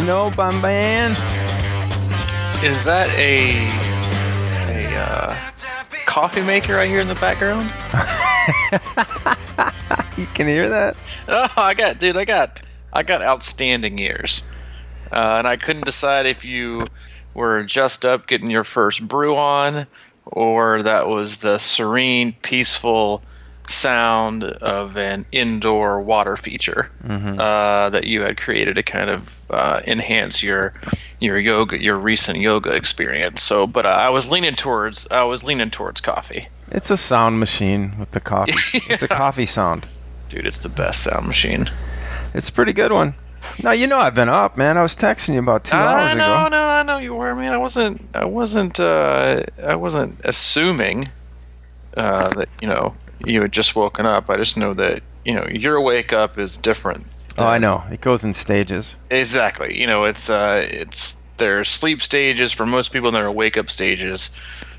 You know, Bamban? Is that a coffee maker I hear in the background? You can hear that? Oh, I got outstanding ears. And I couldn't decide if you were just up getting your first brew on, or that was the serene, peaceful sound of an indoor water feature that you had created to kind of enhance your recent yoga experience. So, but I was leaning towards coffee. It's a sound machine with the coffee. It's a coffee sound. Dude, it's the best sound machine. It's a pretty good one. Now, you know I've been up, man. I was texting you about 2 hours ago. I know you were, man. I wasn't assuming that you had just woken up. I just know that your wake up is different. Oh, I know. It goes in stages. Exactly. It's there's sleep stages for most people, and there are wake up stages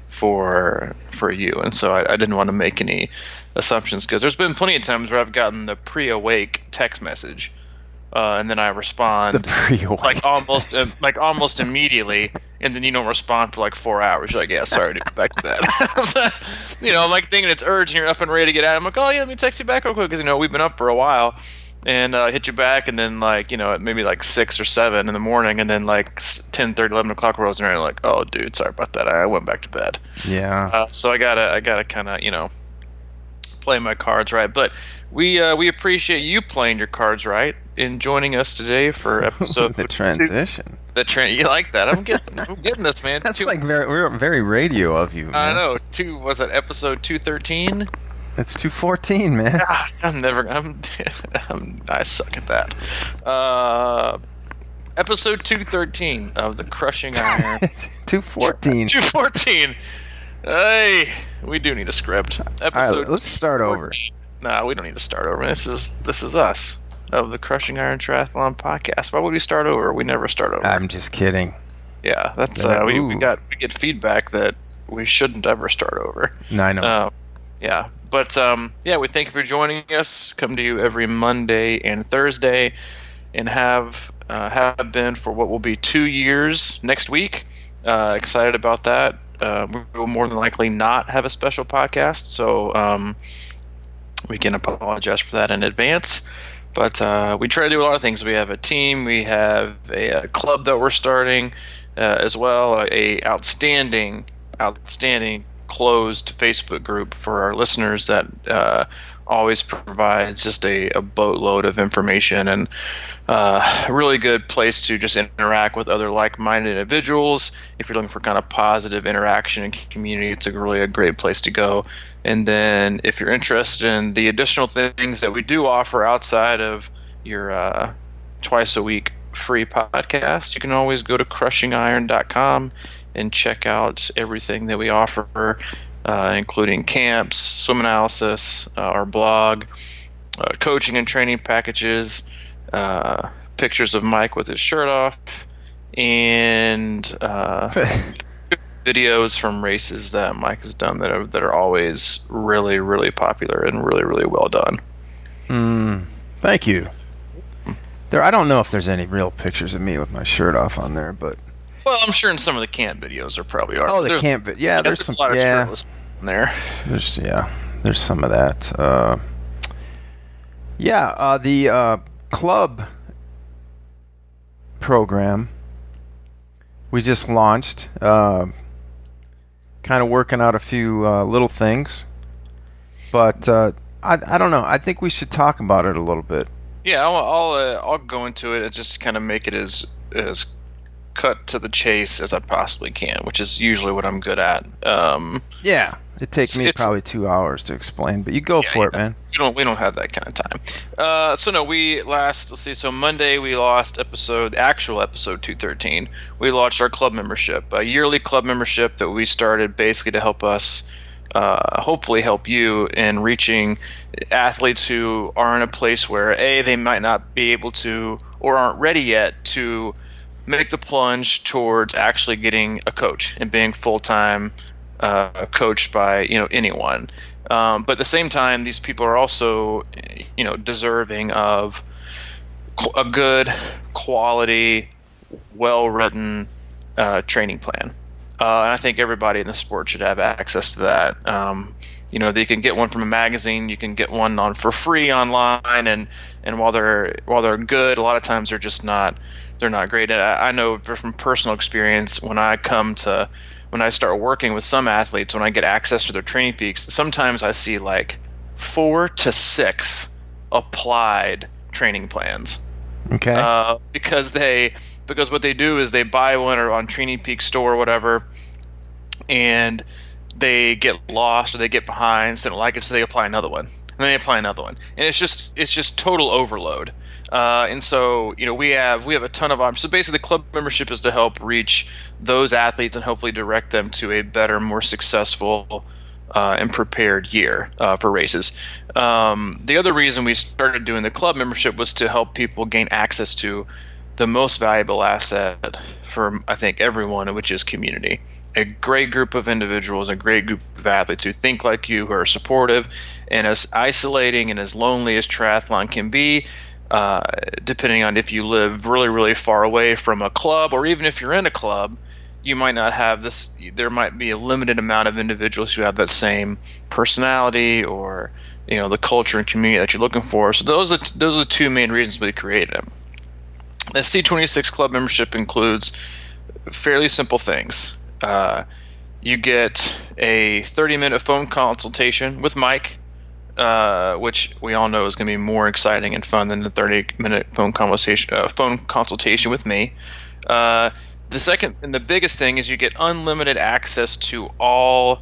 for you. And so I didn't want to make any assumptions, because there's been plenty of times where I've gotten the pre-awake text message. And then I respond almost immediately, and then you don't respond for like 4 hours. You're like, yeah, sorry, dude, back to bed. So, I'm like thinking it's urgent, you're up and ready to get out. I'm like, oh yeah, let me text you back real quick, because we've been up for a while, and hit you back, and then at maybe like 6 or 7 in the morning, and then like 10:30, 11 o'clock rolls around, and like, oh dude, sorry about that, I went back to bed. Yeah. So I gotta kind of play my cards right, but we appreciate you playing your cards right and joining us today for episode the transition. You like that? I'm getting this, man. That's we're very radio of you, man. I know. Was that episode 213? It's 214, man. I suck at that. Episode 213 of the Crushing Iron. 214. 214. Hey, we do need a script. All right, let's start over. No, we don't need to start over. This is us of the Crushing Iron Triathlon podcast. Why would we start over? We never start over. I'm just kidding. Yeah, that's we get feedback that we shouldn't ever start over. No, I know. Yeah, but we thank you for joining us. Come to you every Monday and Thursday, and have been for what will be 2 years next week. Excited about that. We will more than likely not have a special podcast, so we can apologize for that in advance. But we try to do a lot of things. We have a team. We have a club that we're starting as well. A outstanding closed Facebook group for our listeners that always provides just a boatload of information, and a really good place to just interact with other like-minded individuals. If you're looking for kind of positive interaction and community, it's really a great place to go. And then if you're interested in the additional things that we do offer outside of your twice a week free podcast, you can always go to crushingiron.com and check out everything that we offer, including camps, swim analysis, our blog, coaching and training packages, pictures of Mike with his shirt off, and videos from races that Mike has done that are always really, really popular and really, really well done. Thank you. I don't know if there's any real pictures of me with my shirt off on there, but well, I'm sure in some of the camp videos there probably are. Oh, the camp video. Yeah, there's some. A lot of shirtless in there. There's some of that. The club program we just launched. Kind of working out a few little things, but I don't know. I think we should talk about it a little bit. Yeah, I'll go into it and just kind of make it as cut to the chase as I possibly can, which is usually what I'm good at. Yeah, it takes me probably 2 hours to explain, but you go for it, man. We don't have that kind of time. So Monday we lost actual episode 213. We launched our club membership, a yearly club membership that we started basically to help us, hopefully help you in reaching athletes who are in a place where they might not be able to or aren't ready yet to make the plunge towards actually getting a coach and being full-time coached by anyone. But at the same time, these people are also deserving of a good quality well-written training plan. And I think everybody in the sport should have access to that. They can get one from a magazine. You can get one on for free online, and while they're good, a lot of times they're not great. And I know from personal experience when I start working with some athletes, when I get access to their training peaks, sometimes I see like 4 to 6 applied training plans. Okay. Because what they do is they buy one or on Training Peak store or whatever, and they get lost or they get behind, so they don't like it, so they apply another one, and then they apply another one, and it's just total overload. And so we have a ton of options. So basically, the club membership is to help reach those athletes and hopefully direct them to a better, more successful and prepared year for races. The other reason we started doing the club membership was to help people gain access to the most valuable asset for, I think, everyone, which is community. A great group of individuals, a great group of athletes who think like you, who are supportive, and as isolating and as lonely as triathlon can be, depending on if you live really, really far away from a club, or even if you're in a club, you might not have this. There might be a limited amount of individuals who have that same personality or the culture and community that you're looking for. So those are the two main reasons we created them. The C26 club membership includes fairly simple things. You get a 30-minute phone consultation with Mike, which we all know is going to be more exciting and fun than the 30-minute phone consultation with me. The second and the biggest thing is you get unlimited access to all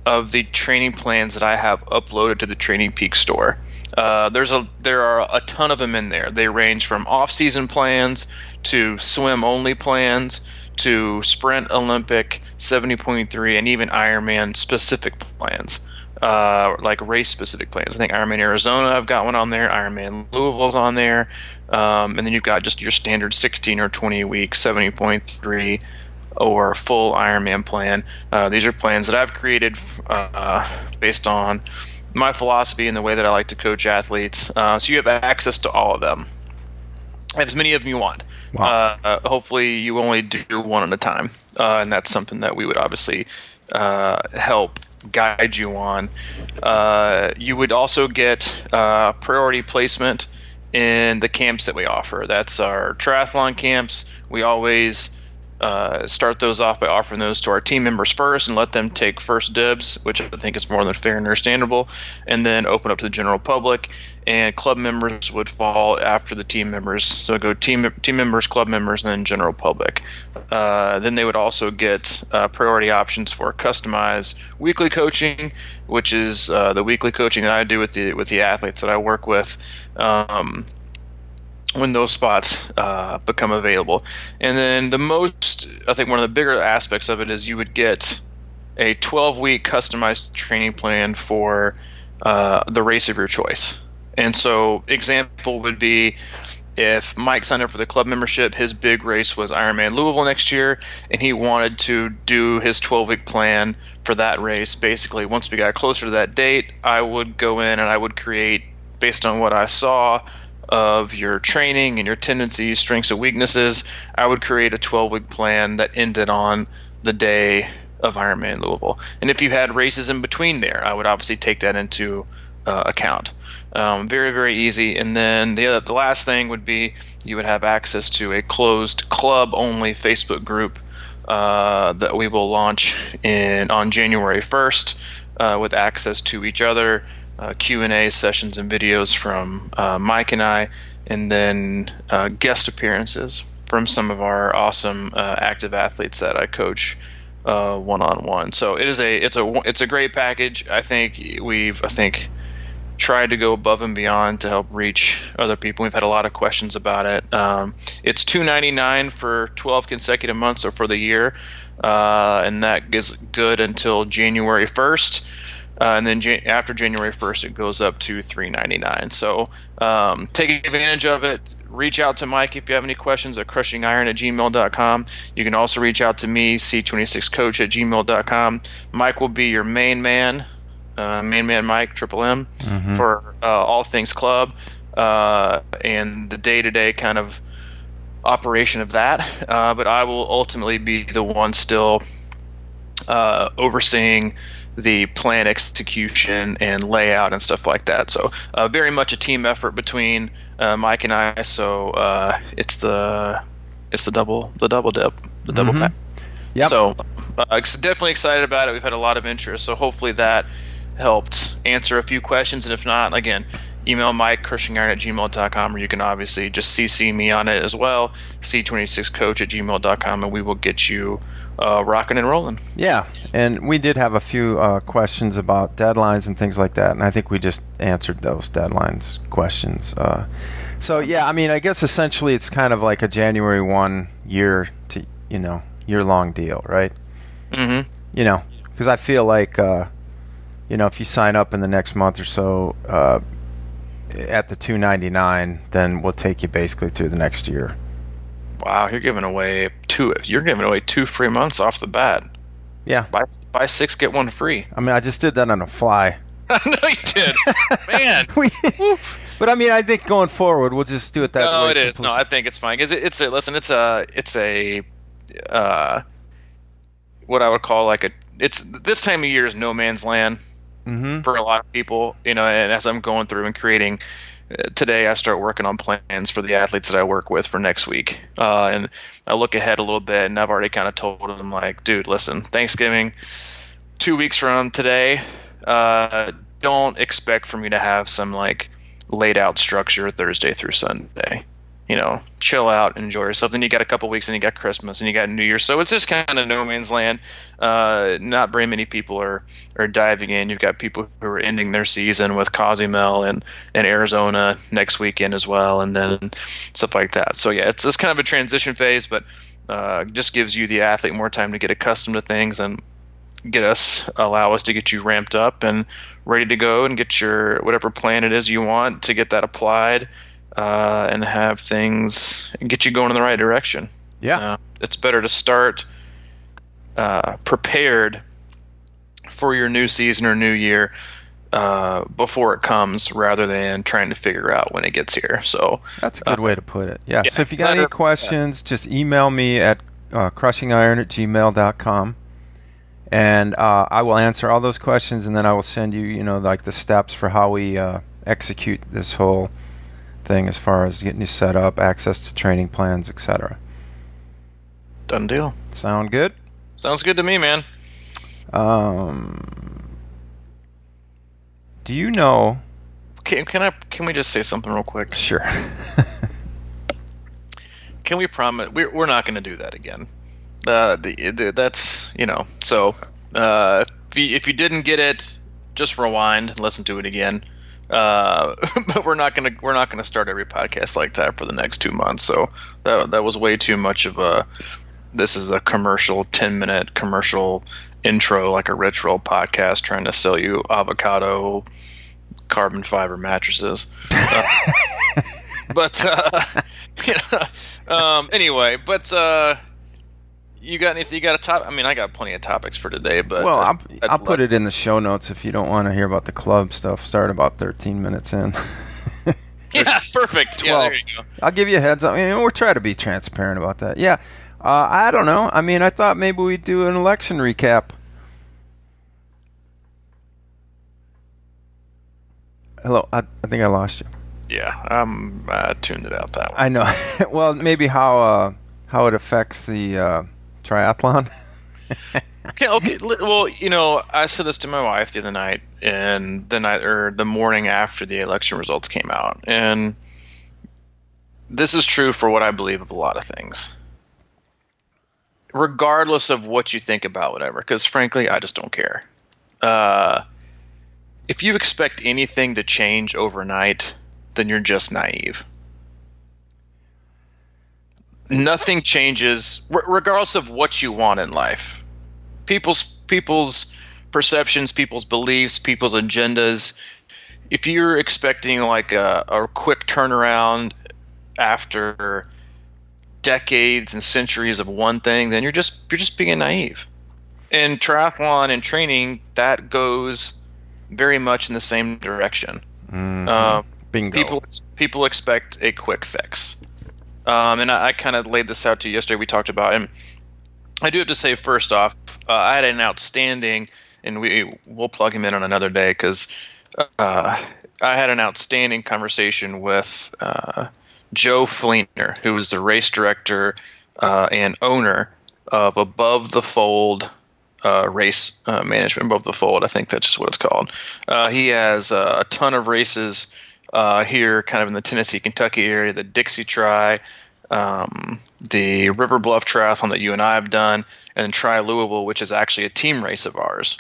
of the training plans that I have uploaded to the Training Peak store. There are a ton of them in there. They range from off-season plans to swim-only plans to Sprint, Olympic, 70.3, and even Ironman specific plans, like race-specific plans. I think Ironman Arizona, I've got one on there. Ironman Louisville's on there. And then you've got just your standard 16 or 20-week 70.3 or full Ironman plan. These are plans that I've created based on my philosophy and the way that I like to coach athletes. So you have access to all of them, as many of them you want. Wow. Hopefully you only do one at a time, and that's something that we would obviously help guide you on. You would also get priority placement in the camps that we offer. That's our triathlon camps. We always start those off by offering those to our team members first and let them take first dibs, which I think is more than fair and understandable, and then open up to the general public. And club members would fall after the team members. So go team members, club members, and then general public. Then they would also get priority options for customized weekly coaching, which is the weekly coaching that I do with the athletes that I work with. When those spots become available. And then I think one of the bigger aspects of it is you would get a 12-week customized training plan for the race of your choice. And so example would be if Mike signed up for the club membership, his big race was Ironman Louisville next year, and he wanted to do his 12-week plan for that race. Basically, once we got closer to that date, I would go in and I would create, based on what I saw of your training and your tendencies, strengths, and weaknesses, I would create a 12-week plan that ended on the day of Ironman Louisville. And if you had races in between there, I would obviously take that into account. Very, very easy. And then the last thing would be you would have access to a closed club-only Facebook group that we will launch on January 1st with access to each other, Q&A sessions and videos from Mike and I, and then guest appearances from some of our awesome active athletes that I coach one-on-one. So it's a great package. I think we've tried to go above and beyond to help reach other people. We've had a lot of questions about it. It's $299 for 12 consecutive months or for the year, and that is good until January 1st. And then after January 1st, it goes up to $399. So take advantage of it. Reach out to Mike if you have any questions at crushingiron@gmail.com. You can also reach out to me, C26coach @gmail.com. Mike will be your main man Mike, Triple M, for all things club, and the day-to-day kind of operation of that. But I will ultimately be the one still overseeing the plan execution and layout and stuff like that. So very much a team effort between Mike and I. So it's the double dip, the double pack. Yep. So definitely excited about it. We've had a lot of interest. So hopefully that helped answer a few questions. And if not, again, email Mike crushingIron@gmail.com, or you can obviously just CC me on it as well, c26coach@gmail.com, and we will get you rocking and rolling. Yeah, and we did have a few questions about deadlines and things like that, and I think we just answered those deadlines questions. So yeah, I mean, I guess essentially it's kind of like a January 1 year-long deal, right? Mm-hmm. Because I feel like if you sign up in the next month or so at the $299, then we'll take you basically through the next year. Wow, you're giving away 2 free months off the bat. Yeah. Buy 6, get 1 free. I mean, I just did that on a fly. I know you did. Man. But I mean, I think going forward, we'll just do it that way. No, it is. No, I think it's fine. Because it's a what I would call it's this time of year is no man's land for a lot of people, and as I'm going through and creating, today I start working on plans for the athletes that I work with for next week, and I look ahead a little bit, and I've already kind of told them, like, dude, listen, Thanksgiving 2 weeks from today, don't expect for me to have some laid out structure Thursday through Sunday. Chill out, enjoy yourself. Then you got a couple weeks, and you got Christmas, and you got New Year. So it's just kind of no man's land. Not very many people are diving in. You've got people who are ending their season with Cozumel and Arizona next weekend as well, and then stuff like that. So yeah, it's kind of a transition phase, but just gives you, the athlete, more time to get accustomed to things and allow us to get you ramped up and ready to go and get your whatever plan it is you want to get that applied. And have things get you going in the right direction. Yeah. It's better to start prepared for your new season or new year before it comes, rather than trying to figure out when it gets here. So that's a good way to put it. Yeah. So if you got any questions, just email me at crushingiron@gmail.com, and I will answer all those questions, and then I will send you, the steps for how we execute this whole thing, as far as getting you set up, access to training plans, etc. Done deal. Sound good? Sounds good to me, man. Do you know? Can we just say something real quick? Sure. Can we promise we're not going to do that again? That's So if you didn't get it, just rewind and listen to it again. But we're not gonna start every podcast like that for the next 2 months. So that was way too much of this is a commercial, 10-minute commercial intro, like a Rich Roll podcast trying to sell you avocado carbon fiber mattresses. Anyway, you got anything? You got a top? I mean, I got plenty of topics for today, but I'll put it in the show notes if you don't want to hear about the club stuff. Start about 13 minutes in. Yeah, perfect. 12. Yeah, there you go. I'll give you a heads up. We're trying to be transparent about that. Yeah, I don't know. I mean, I thought maybe we'd do an election recap. Hello, I think I lost you. Yeah, I tuned it out that way. I know. Well, maybe how it affects the triathlon. Okay. Well, I said this to my wife the other night, and the morning after the election results came out, and this is true for what I believe of a lot of things, regardless of what you think about whatever. Because frankly, I just don't care. If you expect anything to change overnight, then you're just naive. Nothing changes, regardless of what you want in life. People's perceptions, people's beliefs, people's agendas. If you're expecting a quick turnaround after decades and centuries of one thing, then you're just being naive. In triathlon and training, that goes very much in the same direction. Mm-hmm. Bingo. People expect a quick fix. And I kind of laid this out to you yesterday. We talked about, and I do have to say first off, I had an outstanding, and we'll plug him in on another day because I had an outstanding conversation with Joe Fleetner, who is the race director and owner of Above the Fold race management. Above the Fold, I think that's just what it's called. He has a ton of races here, kind of in the Tennessee, Kentucky area, the Dixie Tri, the River Bluff Triathlon that you and I have done, and Tri Louisville, which is actually a team race of ours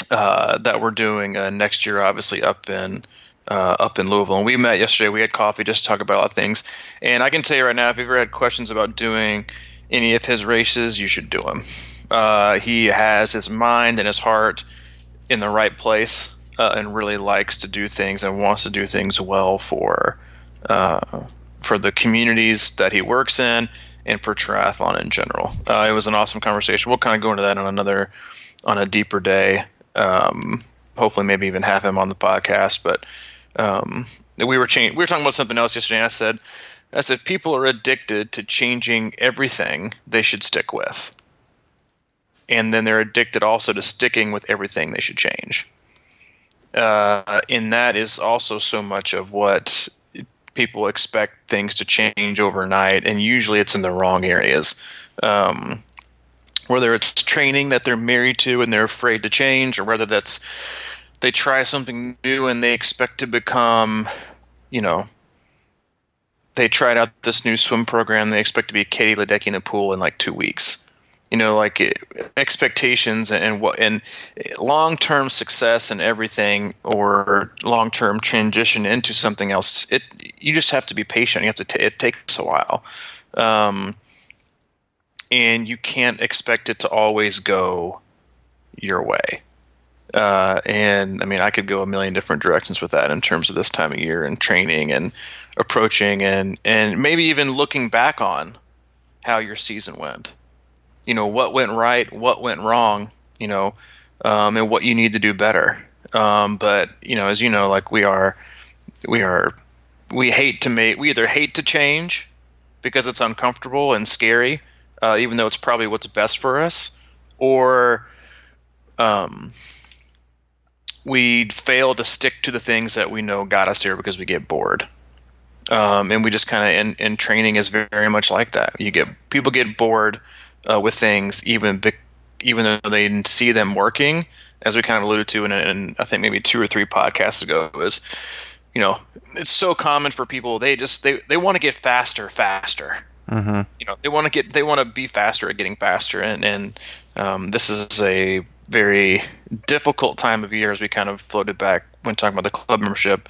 that we're doing next year, obviously up in Louisville. And we met yesterday. We had coffee just to talk about a lot of things. And I can tell you right now, if you've ever had questions about doing any of his races, you should do them. He has his mind and his heart in the right place and really likes to do things and wants to do things well for the communities that he works in and for triathlon in general. It was an awesome conversation. We'll kind of go into that on a deeper day. Hopefully maybe even have him on the podcast, but we were talking about something else yesterday. And I said people are addicted to changing everything they should stick with, and then they're addicted also to sticking with everything they should change. And that is also so much of what people expect things to change overnight, and usually it's in the wrong areas. Whether it's training that they're married to and they're afraid to change, or whether that's they try something new and they expect to become, they tried out this new swim program. They expect to be Katie Ledecky in a pool in like 2 weeks. Expectations and long-term success and everything, or long-term transition into something else. You just have to be patient. You have to. It takes a while. And you can't expect it to always go your way. And I mean, I could go a million different directions with that in terms of this time of year and training and approaching and maybe even looking back on how your season went. What went right, what went wrong, and what you need to do better. But as you know, like we either hate to change because it's uncomfortable and scary, even though it's probably what's best for us, or we fail to stick to the things that we know got us here because we get bored. And we just kind of, and training is very much like that. People get bored with things, even though they see them working, as we kind of alluded to in I think maybe 2 or 3 podcasts ago, is, it's so common for people. They want to get faster. Mm-hmm. They want to be faster at getting faster. And this is a very difficult time of year, as we kind of floated back when talking about the club membership.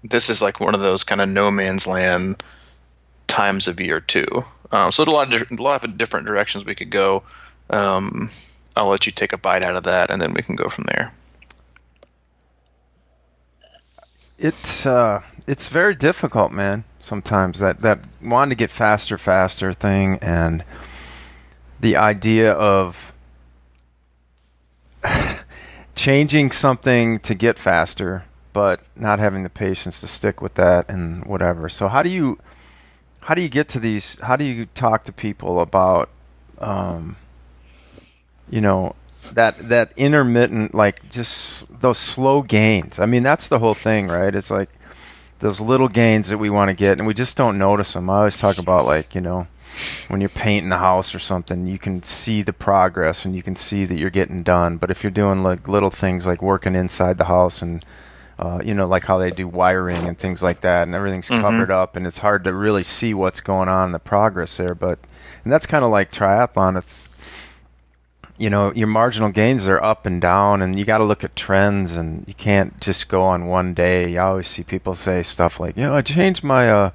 This is like one of those kind of no man's land times of year too. So a lot of different directions we could go. I'll let you take a bite out of that, and then we can go from there. It's very difficult, man. Sometimes that wanting to get faster thing, and the idea of changing something to get faster, but not having the patience to stick with that and whatever. So how do you get to these? How do you talk to people about, that intermittent, like just those slow gains? I mean, that's the whole thing, right? It's like those little gains that we want to get, and we just don't notice them. I always talk about, like, when you're painting the house or something, you can see the progress and you can see that you're getting done. But if you're doing like little things like working inside the house and like how they do wiring and things like that, and everything's covered up, and it's hard to really see what's going on in the progress there. And that's kind of like triathlon. It's, your marginal gains are up and down, and you got to look at trends, and you can't just go on one day. I always see people say stuff like, I changed my,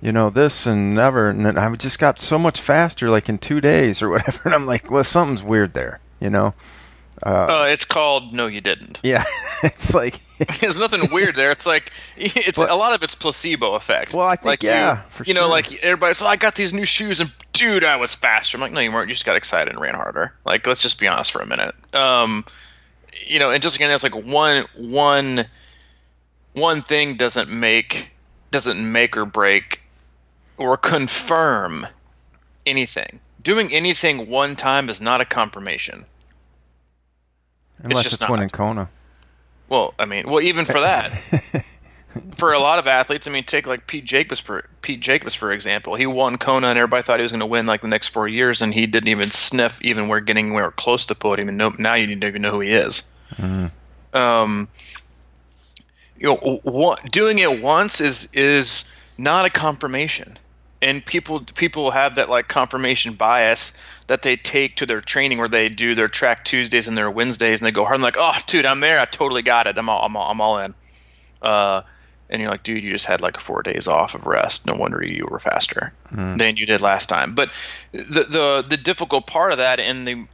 this and never, and then I just got so much faster, like in 2 days or whatever. And I'm like, well, something's weird there, It's called No You Didn't. Yeah. It's like there's nothing weird there. It's like a lot of it's placebo effect. Well, I think, like for sure. Like everybody's I got these new shoes and dude, I was faster. I'm like, no, you weren't. You just got excited and ran harder. Like, let's just be honest for a minute. And just again, it's like one thing doesn't make doesn't make or break or confirm anything. Doing anything one time is not a confirmation. Unless it's winning Kona. Well, I mean, even for that, for a lot of athletes, I mean, take like Pete Jacobs for example. He won Kona, and everybody thought he was going to win like the next 4 years, and he didn't even sniff even where getting anywhere close to podium. And now you don't even know who he is. Mm. Doing it once is not a confirmation, and people have that like confirmation bias that they take to their training, where they do their track Tuesdays and their Wednesdays, and they go hard and like, oh, dude, I'm there, I totally got it, I'm all in. And you're like, dude, you just had like 4 days off of rest. No wonder you were faster than you did last time. But the difficult part of that, in the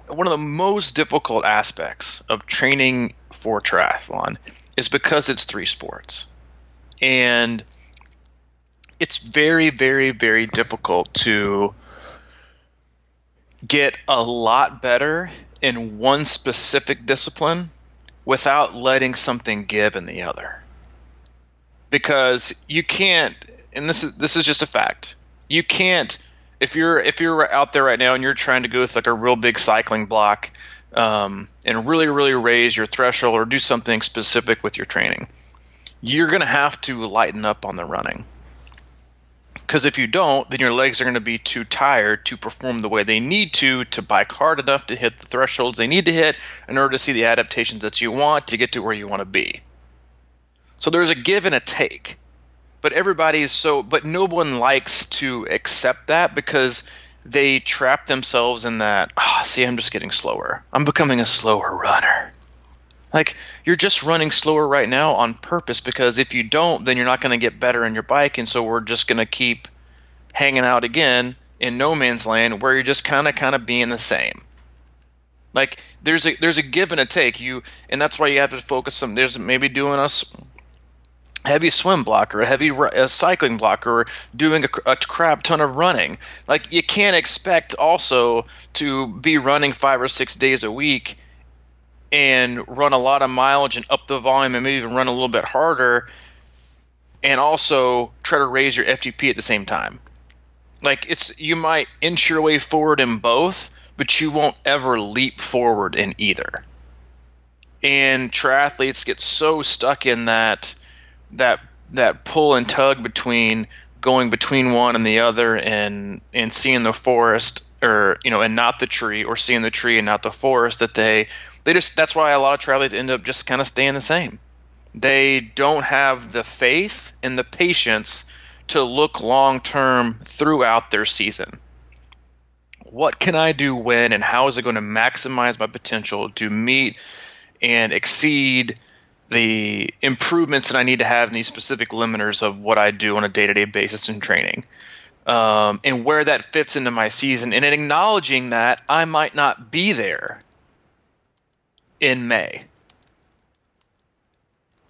one of the most difficult aspects of training for triathlon, is because it's 3 sports, and it's very, very, very difficult to get a lot better in one specific discipline without letting something give in the other. Because you can't, and this is just a fact, you can't, if you're out there right now and you're trying to go with like a real big cycling block, and really, really raise your threshold or do something specific with your training, you're going to have to lighten up on the running. Because if you don't, then your legs are going to be too tired to perform the way they need to bike hard enough to hit the thresholds they need to hit in order to see the adaptations that you want to get to where you want to be. So there's a give and a take. But but no one likes to accept that, because they trap themselves in that, see, I'm just getting slower. I'm becoming a slower runner. Like, you're just running slower right now on purpose, because if you don't, then you're not going to get better in your bike, and so we're just going to keep hanging out again in no man's land, where you're just kind of being the same. Like, there's a give and a take. And that's why you have to focus on, there's maybe doing a heavy swim block or a heavy cycling block, or doing a crap ton of running. Like, you can't expect also to be running 5 or 6 days a week and run a lot of mileage and up the volume and maybe even run a little bit harder, and also try to raise your FTP at the same time. Like, you might inch your way forward in both, but you won't ever leap forward in either. And triathletes get so stuck in that pull and tug between going between one and the other, and seeing the forest, or and not the tree, or seeing the tree and not the forest, that that's why a lot of triathletes end up just kind of staying the same. They don't have the faith and the patience to look long term throughout their season. What can I do when, and how is it going to maximize my potential to meet and exceed the improvements that I need to have in these specific limiters of what I do on a day-to-day basis in training, and where that fits into my season, and in acknowledging that I might not be there in May.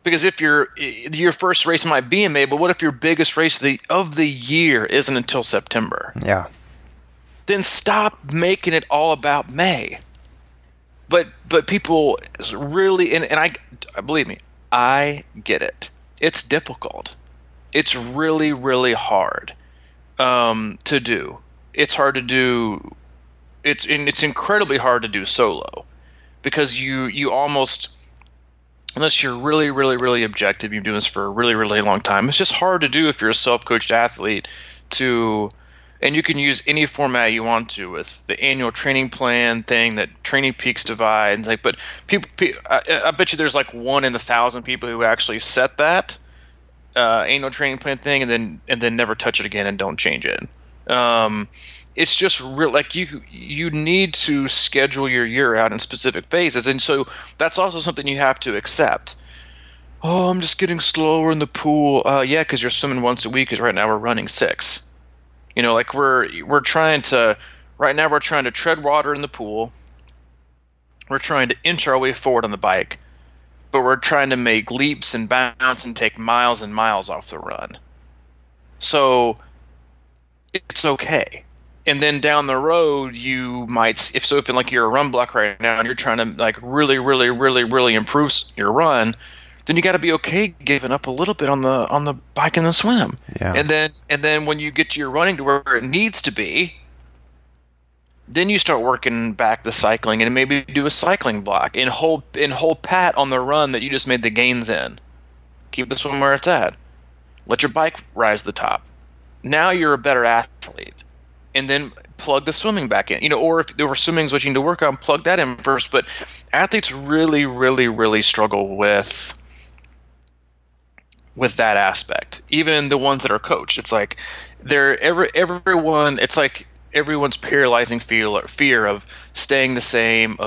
Because if your first race might be in May, but what if your biggest race of the year isn't until September? Yeah. Then stop making it all about May. But people really, and I believe me, I get it. It's difficult. It's really, really hard to do. It's hard to do. It's incredibly hard to do solo, because you almost, unless you're really, really, really objective, you've been doing this for a really, really long time, it's just hard to do if you're a self-coached athlete and you can use any format you want to, with the annual training plan thing that Training Peaks divides. Like, but I bet you there's like 1 in 1,000 people who actually set that annual training plan thing and then never touch it again and don't change it. It's just real. Like, you need to schedule your year out in specific phases, and so that's also something you have to accept. Oh, I'm just getting slower in the pool. Yeah, because you're swimming once a week. Because right now we're running 6. Like we're trying to tread water in the pool. We're trying to inch our way forward on the bike, but we're trying to make leaps and bounce and take miles and miles off the run. So it's okay. And then down the road, you might, if like you're a run block right now and you're trying to like really, really, really, really improve your run, then you got to be okay giving up a little bit on the bike and the swim. Yeah. And then when you get to your running to where it needs to be, then you start working back the cycling and maybe do a cycling block and hold pat on the run that you just made the gains in. Keep the swim where it's at. Let your bike rise to the top. Now you're a better athlete. And then plug the swimming back in. Or if there were swimming's what you need to work on, plug that in first. But athletes really, really, really struggle with that aspect. Even the ones that are coached. It's like everyone. It's like everyone's paralyzing fear of staying the same,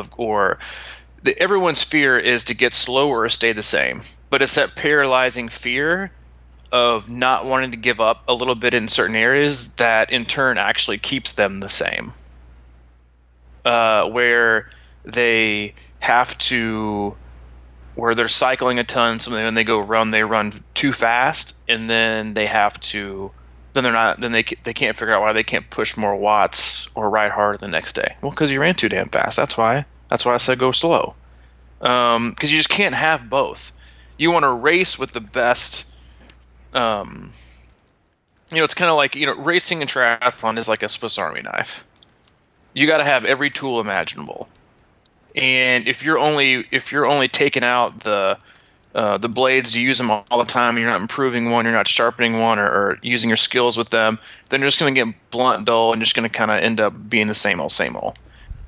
everyone's fear is to get slower or stay the same. But it's that paralyzing fear of not wanting to give up a little bit in certain areas that in turn actually keeps them the same. Where they're cycling a ton, so when they go run, they run too fast, and then they can't figure out why they can't push more watts or ride harder the next day. Well, because you ran too damn fast. That's why I said go slow. Because you just can't have both. You want to race with the best. It's kind of like, racing and triathlon is like a Swiss Army knife. You got to have every tool imaginable. And if you're only taking out the blades to use them all the time, you're not improving one, you're not sharpening one, or using your skills with them, then you're just going to get blunt, dull, and just going to kind of end up being the same old.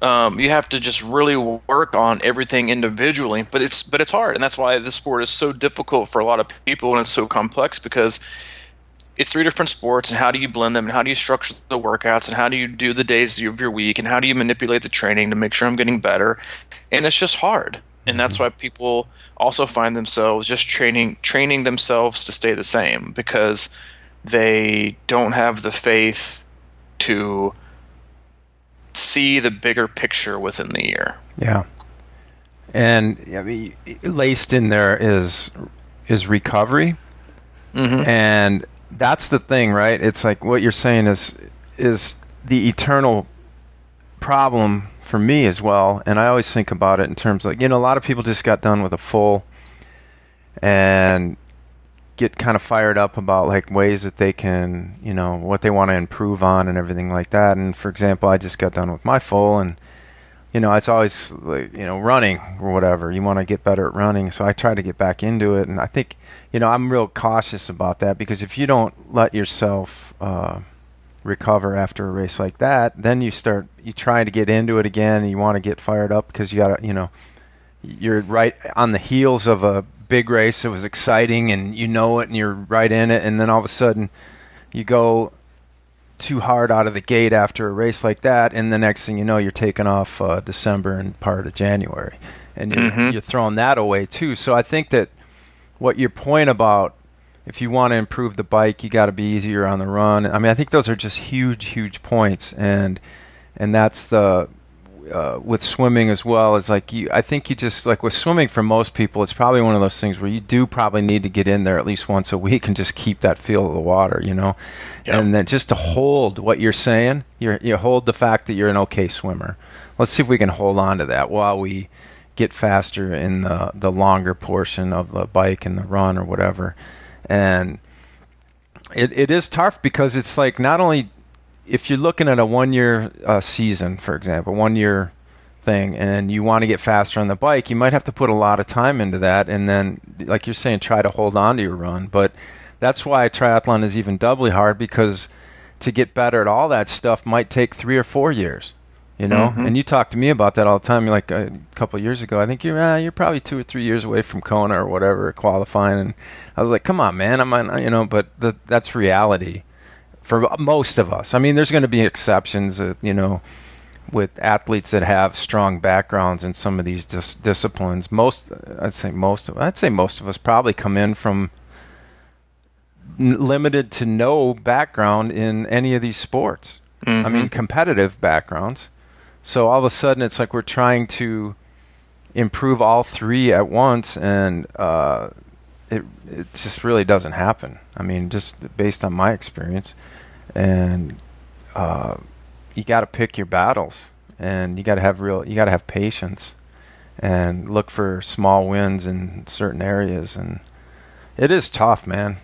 You have to just really work on everything individually, but it's hard, and that's why this sport is so difficult for a lot of people, and it's so complex because it's 3 different sports, and how do you blend them, and how do you structure the workouts, and how do you do the days of your week, and how do you manipulate the training to make sure I'm getting better, and it's just hard. And that's why people also find themselves just training themselves to stay the same, because they don't have the faith to see the bigger picture within the year. Yeah. And I mean, laced in there is recovery. Mm-hmm. And that's the thing, right? It's like what you're saying is the eternal problem for me as well. And I always think about it in terms of, a lot of people just got done with a full and get kind of fired up about like ways that they can, what they want to improve on and everything like that. And for example, I just got done with my full, and it's always like, running or whatever. You want to get better at running, so I try to get back into it. And I think, I'm real cautious about that, because if you don't let yourself recover after a race like that, then you try to get into it again, and you want to get fired up because you got to, you're right on the heels of a big race. It was exciting, and it, and you're right in it, and then all of a sudden you go too hard out of the gate after a race like that, and the next thing you know, you're taking off December and part of January, and you're throwing that away too. So I think that what your point about, if you want to improve the bike, you got to be easier on the run. I mean, I think those are just huge points, and that's the with swimming as well. Is like I think you just, like with swimming, for most people, it's probably one of those things where you do probably need to get in there at least once a week and just keep that feel of the water, Yep. And then just to hold what you're saying, you hold the fact that you're an okay swimmer. Let's see if we can hold on to that while we get faster in the longer portion of the bike and the run or whatever. And it is tough, because it's like, not only if you're looking at a 1-year season, for example, 1-year thing, and you want to get faster on the bike, you might have to put a lot of time into that, and then, like you're saying, try to hold on to your run. But that's why triathlon is even doubly hard, because to get better at all that stuff might take 3 or 4 years. And you talk to me about that all the time. You're like, a couple of years ago, I think you're probably 2 or 3 years away from Kona or whatever, qualifying. And I was like, come on, man, but that's reality for most of us. I mean, there's going to be exceptions, with athletes that have strong backgrounds in some of these disciplines. I'd say most of us probably come in from limited to no background in any of these sports. I mean, competitive backgrounds. So all of a sudden, it's like we're trying to improve all 3 at once, and it just really doesn't happen. I mean, just based on my experience. And you got to pick your battles, and you got to have patience, and look for small wins in certain areas. And it is tough, man.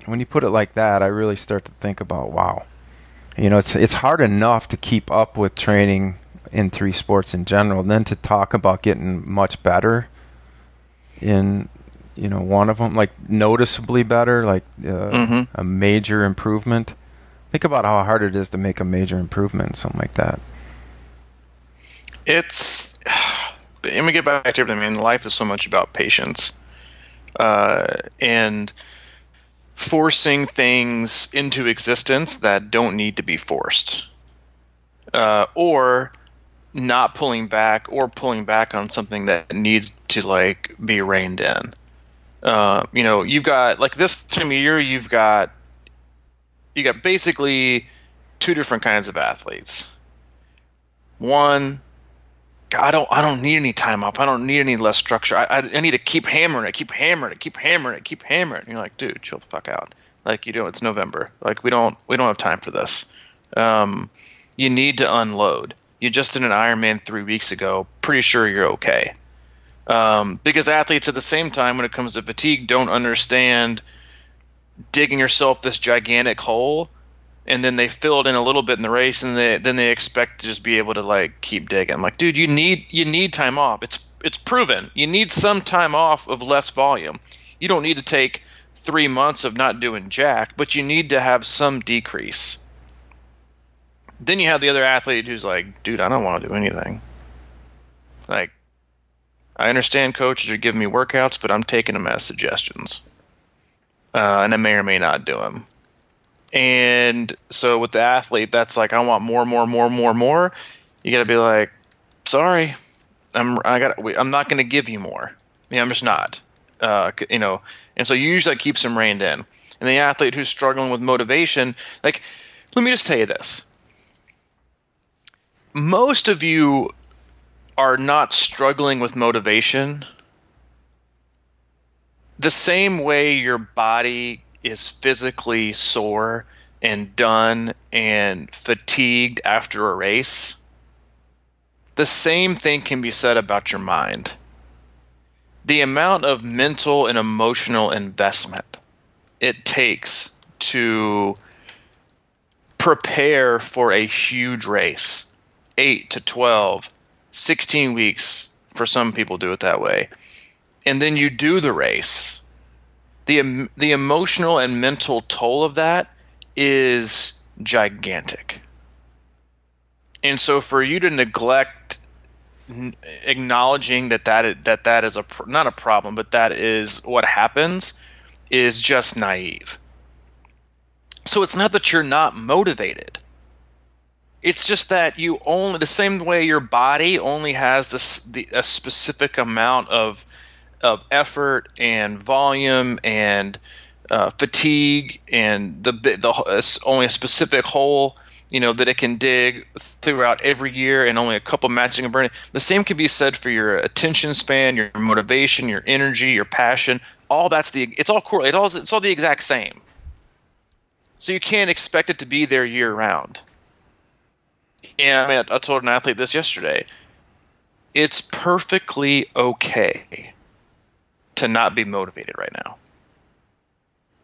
When you put it like that, I really start to think about, wow, it's hard enough to keep up with training in 3 sports in general, and then to talk about getting much better in one of them, like noticeably better, like a major improvement. Think about how hard it is to make a major improvement in something like that. And we get back to everything. I mean, life is so much about patience, and forcing things into existence that don't need to be forced, or not pulling back, or pulling back on something that needs to like be reined in. You've got, like, this time of year, you got basically 2 different kinds of athletes. One, I don't need any time off. I don't need any less structure. I need to keep hammering it, keep hammering it, keep hammering it, keep hammering it. And you're like, dude, chill the fuck out. Like, it's November. Like, we don't have time for this. You need to unload. You just did an Ironman 3 weeks ago. Pretty sure you're okay. Because athletes at the same time, when it comes to fatigue, don't understand digging yourself this gigantic hole, and then they fill it in a little bit in the race, and then they expect to just be able to like keep digging. Like, dude, you need time off. It's proven. You need some time off of less volume. You don't need to take 3 months of not doing jack, but you need to have some decrease. Then you have the other athlete who's like, dude, I don't want to do anything. Like, I understand coaches are giving me workouts, but I'm taking them as suggestions. And I may or may not do them. And so with the athlete, that's like, I want more. You got to be like, sorry, I'm not going to give you more. I'm just not. And so usually that keeps them reined in. And the athlete who's struggling with motivation, like, let me just tell you this. Most of you are not struggling with motivation the same way your body is physically sore and done and fatigued after a race. The same thing can be said about your mind. The amount of mental and emotional investment it takes to prepare for a huge race, 8 to 12, 16 weeks, for some people do it that way, and then you do the race, the emotional and mental toll of that is gigantic. And so for you to neglect acknowledging that is not a problem, but that is what happens, is just naive. So it's not that you're not motivated. It's just that you only, the same way your body only has a specific amount of effort and volume and fatigue, and the only a specific hole that it can dig throughout every year, and only a couple matching and burning. The same can be said for your attention span, your motivation, your energy, your passion. All it's all correlated. It's all the exact same. So you can't expect it to be there year round. And I told an athlete this yesterday. It's perfectly okay to not be motivated right now.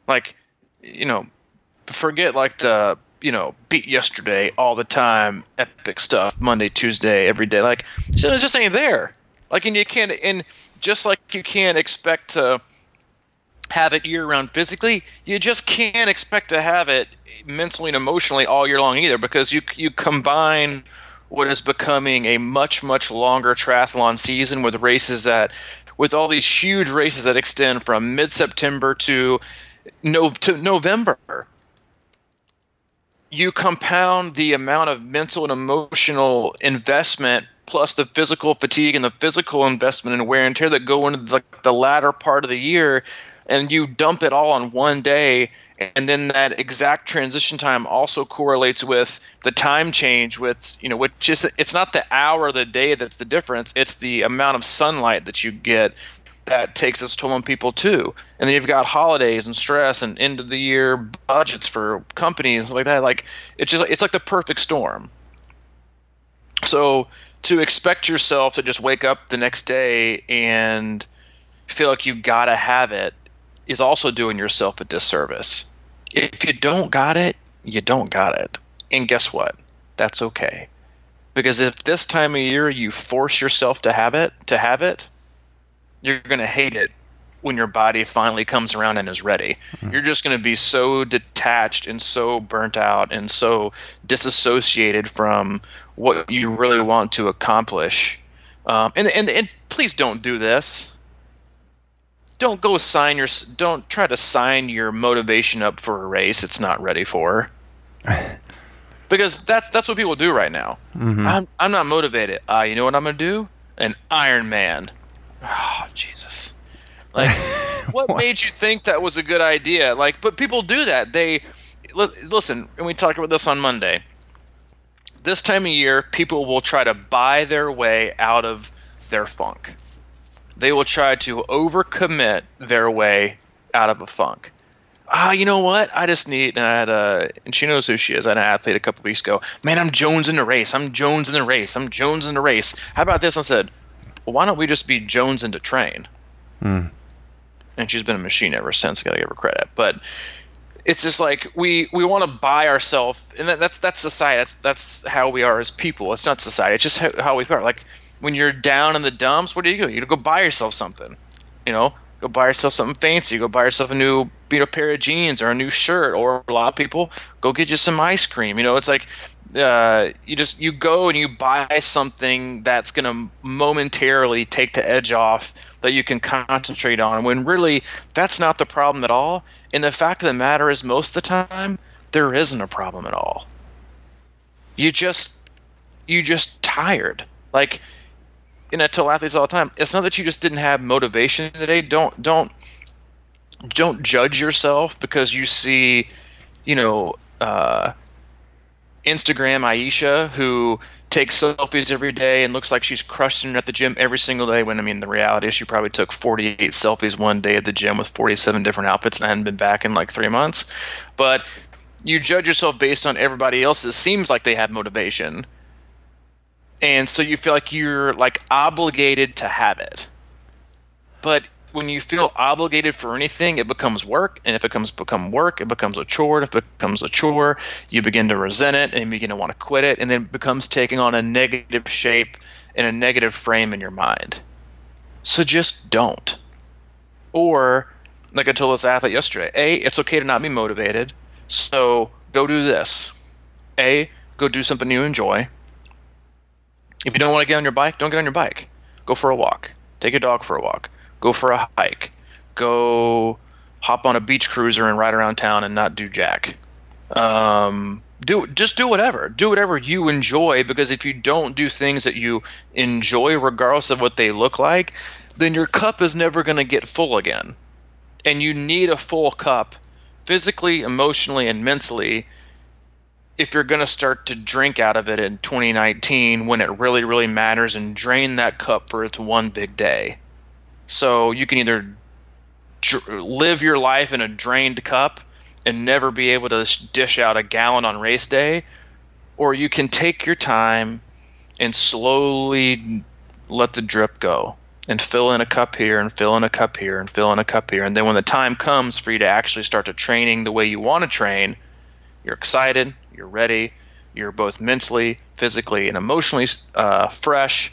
Like, forget like the, beat yesterday all the time, epic stuff, Monday, Tuesday, every day. Like, it just ain't there. Like, and you can't, and just like you can't expect to have it year round physically, you just can't expect to have it mentally and emotionally all year long either, because you combine what is becoming a much, much longer triathlon season with all these huge races that extend from mid-September to November. You compound the amount of mental and emotional investment plus the physical fatigue and the physical investment and wear and tear that go into the latter part of the year, and you dump it all on one day. And then that exact transition time also correlates with the time change with, which is, it's not the hour of the day that's the difference. It's the amount of sunlight that you get that takes its toll on people too. And then you've got holidays and stress and end of the year budgets for companies and like that. Like, it's like the perfect storm. So to expect yourself to just wake up the next day and feel like you gotta have it is also doing yourself a disservice. If you don't got it, you don't got it. And guess what? That's okay. Because if this time of year you force yourself to have it, you're going to hate it when your body finally comes around and is ready. You're just going to be so detached and so burnt out and so disassociated from what you really want to accomplish. And please don't do this. Don't try to sign your motivation up for a race it's not ready for. Because that's what people do right now. I'm not motivated. You know what I'm going to do? An Ironman. Oh, Jesus. Like, what made you think that was a good idea? Like, but people do that. Listen, and we talked about this on Monday. This time of year, people will try to buy their way out of their funk. They will try to overcommit their way out of a funk. You know what? I just need, and she knows who she is. I had an athlete a couple weeks ago. Man, I'm Jones in the race. I'm Jones in the race. I'm Jones in the race. How about this? I said, well, why don't we just be Jones in to train? And she's been a machine ever since. Got to give her credit. But it's just like we want to buy ourselves, and that's society. That's how we are as people. It's not society. It's just how we are. Like when you're down in the dumps, what do? You go buy yourself something. You know, go buy yourself something fancy. Go buy yourself a new pair of jeans or a new shirt. Or a lot of people go get you some ice cream. You know, it's like you go and you buy something that's going to momentarily take the edge off that you can concentrate on, when really that's not the problem at all. And the fact of the matter is, most of the time there isn't a problem at all. You just tired. Like, and I tell athletes all the time, it's not that you just didn't have motivation today. Don't judge yourself because you see, Instagram Aisha, who takes selfies every day and looks like she's crushing it at the gym every single day, when, I mean, the reality is she probably took 48 selfies one day at the gym with 47 different outfits and hadn't been back in like 3 months. But you judge yourself based on everybody else that seems like they have motivation. And so you feel like you're like obligated to have it. But when you feel obligated for anything, it becomes work, and if it become work, it becomes a chore. If it becomes a chore, you begin to resent it and you begin to want to quit it, and then it becomes taking on a negative shape and a negative frame in your mind. So just don't. Or, like I told this athlete yesterday, it's okay to not be motivated, so go do this. Go do something you enjoy. If you don't want to get on your bike, don't get on your bike. Go for a walk. Take your dog for a walk. Go for a hike. Go hop on a beach cruiser and ride around town and not do jack. Just do whatever. Do whatever you enjoy, because if you don't do things that you enjoy, regardless of what they look like, then your cup is never going to get full again. And you need a full cup, physically, emotionally, and mentally, if you're going to start to drink out of it in 2019 when it really, really matters, and drain that cup for its one big day. So you can either live your life in a drained cup and never be able to dish out a gallon on race day, or you can take your time and slowly let the drip go and fill in a cup here and fill in a cup here and fill in a cup here. And then when the time comes for you to actually start to training the way you want to train, you're excited, you're ready, you're both mentally, physically, and emotionally fresh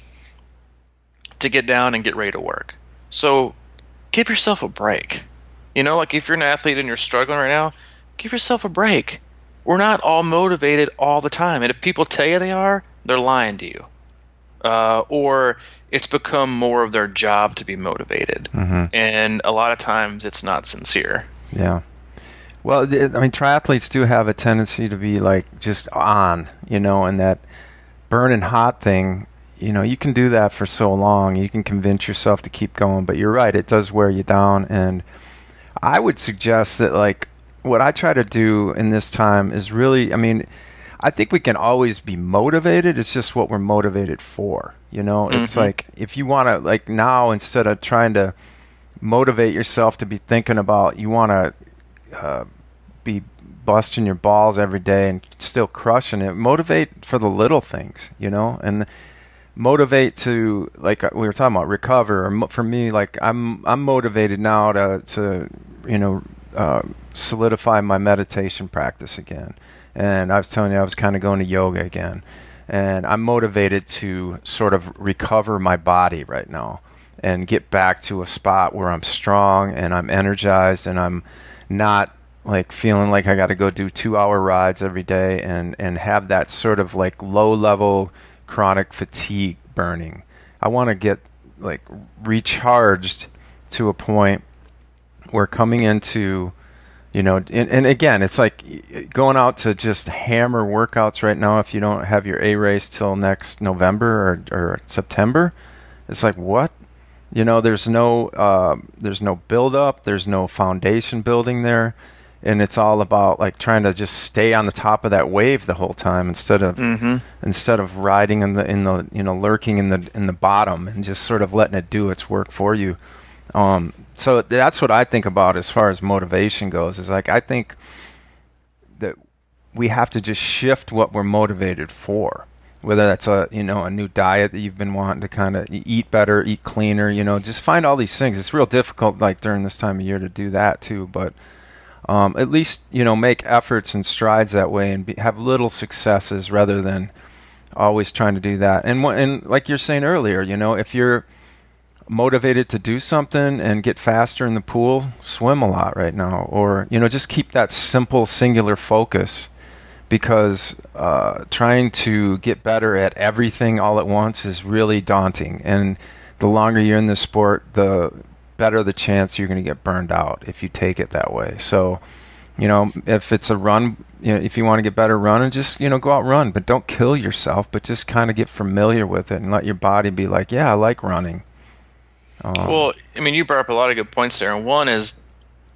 to get down and get ready to work. So give yourself a break. Like if you're an athlete and you're struggling right now, give yourself a break. We're not all motivated all the time. And if people tell you they are, they're lying to you. Or it's become more of their job to be motivated. And a lot of times it's not sincere. Yeah. Well, I mean, triathletes do have a tendency to be like just on, and that burning hot thing. You can do that for so long. You can convince yourself to keep going, but you're right, it does wear you down. And I would suggest that, like, what I try to do in this time is really, I mean, I think we can always be motivated. It's just what we're motivated for. It's like, if you want to, like, now, instead of trying to motivate yourself to be thinking about, you want to be busting your balls every day and still crushing it, motivate for the little things, and motivate to, like we were talking about, recover. For me, like I'm motivated now to solidify my meditation practice again. And I was telling you, I was kind of going to yoga again. And I'm motivated to sort of recover my body right now and get back to a spot where I'm strong and I'm energized and I'm not like feeling like I got to go do 2-hour rides every day and have that sort of like low level chronic fatigue burning. I want to get like recharged to a point where coming into, and again, it's like going out to just hammer workouts right now. If you don't have your A race till next November or September, it's like, what? There's no build up, there's no foundation building there. And it's all about like trying to just stay on the top of that wave the whole time instead of riding in the lurking in the bottom and just sort of letting it do its work for you. So that's what I think about as far as motivation goes. Is like I think that we have to just shift what we're motivated for. Whether that's a new diet that you've been wanting to kind of eat better, eat cleaner, just find all these things. It's real difficult like during this time of year to do that too, but at least make efforts and strides that way and have little successes rather than always trying to do that. And like you're saying earlier, if you're motivated to do something and get faster in the pool, swim a lot right now, or just keep that simple singular focus, because trying to get better at everything all at once is really daunting. And the longer you're in this sport, the better the chance you're going to get burned out if you take it that way. So, if it's a run, if you want to get better running, just, go out and run, but don't kill yourself, but just kind of get familiar with it and let your body be like, yeah, I like running. Well, I mean, you brought up a lot of good points there. And one is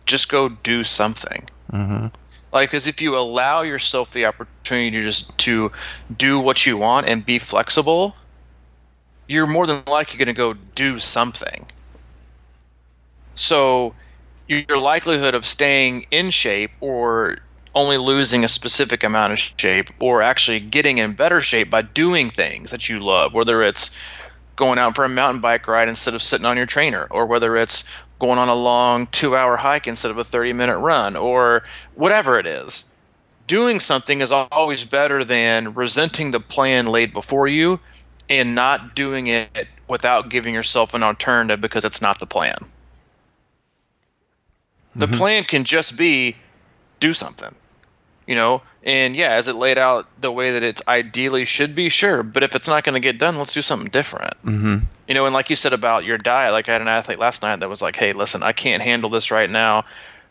just go do something. Mm-hmm. Like, because if you allow yourself the opportunity to do what you want and be flexible, you're more than likely going to go do something. So your likelihood of staying in shape or only losing a specific amount of shape or actually getting in better shape by doing things that you love, whether it's going out for a mountain bike ride instead of sitting on your trainer, or whether it's going on a long 2-hour hike instead of a 30-minute run, or whatever it is. Doing something is always better than resenting the plan laid before you and not doing it without giving yourself an alternative because it's not the plan. The plan can just be do something, and yeah, as it laid out the way that it ideally should be, sure, but if it's not going to get done, let's do something different. Mm-hmm. And like you said about your diet, like I had an athlete last night that was like, hey, listen, I can't handle this right now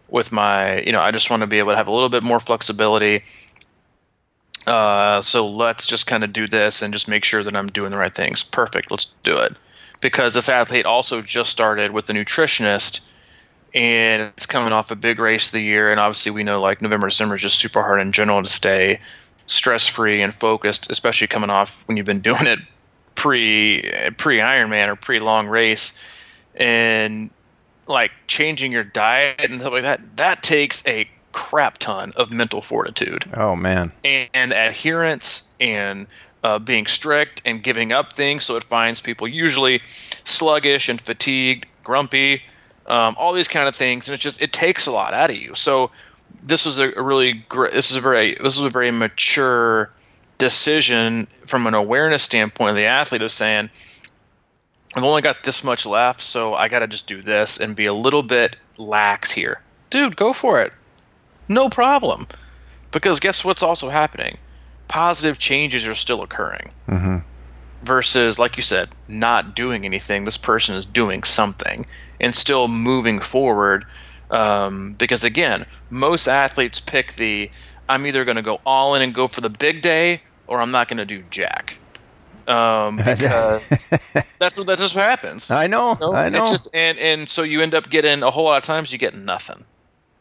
with my, I just want to be able to have a little bit more flexibility. So let's just kind of do this and just make sure that I'm doing the right things. Perfect. Let's do it. Because this athlete also just started with a nutritionist, and it's coming off a big race of the year. And obviously we know like November, December is just super hard in general to stay stress-free and focused, especially coming off when you've been doing it pre-Ironman or pre-long race. And like changing your diet and stuff like that takes a crap ton of mental fortitude. Oh, man. And adherence and being strict and giving up things. So it finds people usually sluggish and fatigued, grumpy, all these kind of things, and it takes a lot out of you. So this was a very mature decision from an awareness standpoint of the athlete of saying, I've only got this much left, so I got to just do this and be a little bit lax here. Dude, go for it. No problem. Because guess what's also happening? Positive changes are still occurring. Mm-hmm. Versus, like you said, not doing anything. This person is doing something and still moving forward. Because, again, most athletes pick I'm either going to go all in and go for the big day, or I'm not going to do jack. Because that's just what happens. I know. And so you end up getting a whole lot of times you get nothing.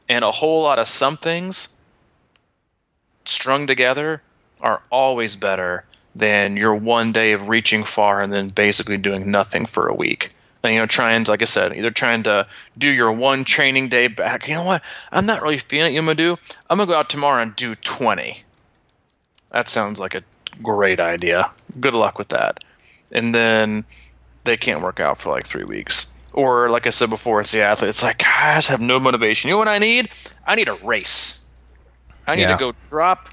And a whole lot of some things strung together are always better than your one day of reaching far and then basically doing nothing for a week. And, trying to, like I said, either trying to do your one training day back. You know what? I'm not really feeling it. I'm going to go out tomorrow and do 20. That sounds like a great idea. Good luck with that. and then they can't work out for like 3 weeks. Or like I said before, it's the athlete. It's like, I just have no motivation. You know what I need? I need a race. I need to go drop,